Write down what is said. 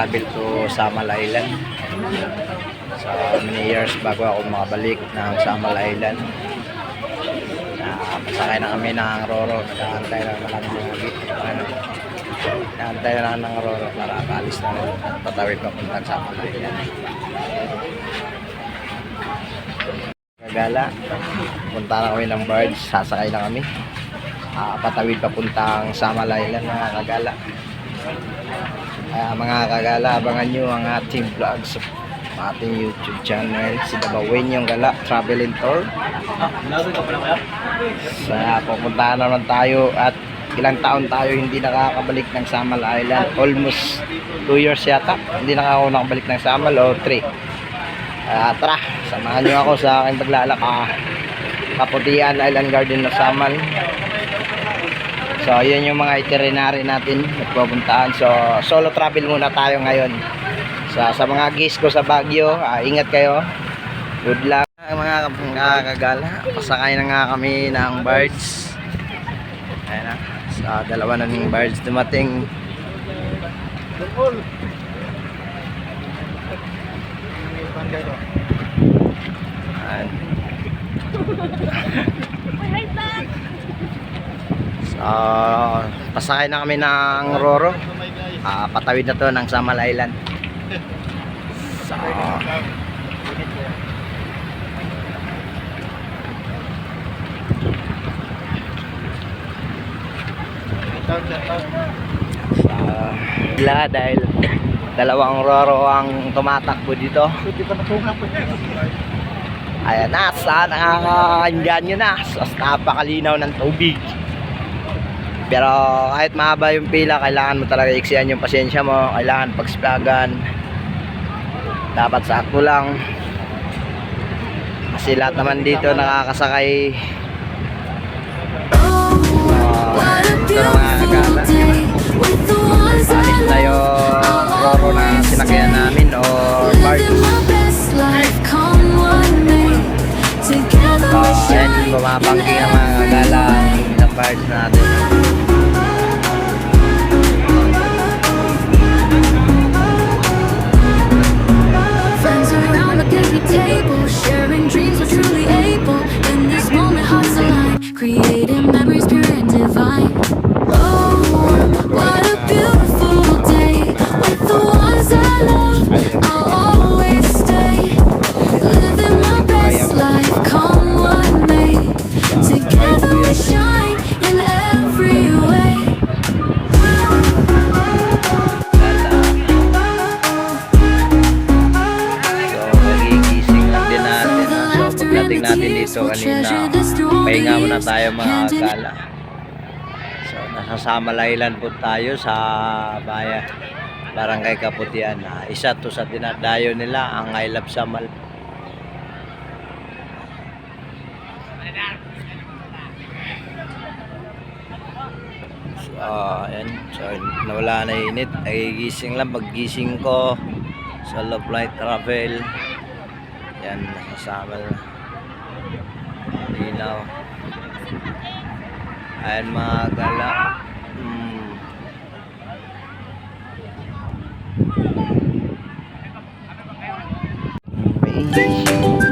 travel to Samal Island. So many years bago ako makabalik ng Samal Island. Pasakay na kami ng Roro. Nakaantay na lang nakaantay na lang ng Roro para kaalis na rin at patawid papuntang Samal Island. Kagala, punta na kami ng barge, sasakay na kami. Patawid papuntang Samal Island, mga kagala. Mga kagala, abangan nyo ang ating vlog sa ating YouTube channel, si Dabawin yung Gala Travel and Tour. Pupuntahan naman tayo at ilang taon tayo hindi nakakabalik ng Samal Island. Almost 2 years yata hindi nakabalik ng Samal, o 3. Tara, samahan nyo ako sa aking paglalak Kaputian Island Garden ng Samal. So yun yung mga itinerary natin at pupuntahan. So solo travel muna tayo ngayon. Sa mga guests ko sa Baguio, ingat kayo. Good luck mga kagala. Pasakay na nga kami ng barge. Ayan na, sa dalawa na ng barge dumating. Ayan. So pasakay na kami ng Roro. Patawid na to ng Samal Island. So dahil dalawang Roro ang tumatakbo dito. Ayan na, saan nakakainggan nyo na. So, napakalinaw ng tubig. Pero kahit mahaba yung pila, kailangan mo talaga iksiyan yung pasensya mo. Kailangan pagsplagan. Dapat sakto lang. Kasi lahat naman dito nakakasakay. Ito na mga kagala. Alis na yung Roro na sinakyan namin o barge. Ayan yung bumabangking ng mga kagala ng barge natin. Table, sharing dreams, we're truly able. In this moment, hearts align, creating memories pure and divine. Oh, what a beautiful day. With the ones I love, I'll always stay. Living my best life, come what may. Together we shine in every way. Pagdating natin dito kanina, pahinga muna tayo mga kagala. So nasa Samal Island po tayo sa Barangay Kaputian. Isa to sa dinadayo nila, ang I Love Samal. So ayan, so nawala na init. Nagigising lang, paggising ko sa Love Light Travel. Yan, nasa Samal na. Linaw. Ayan mga gala. May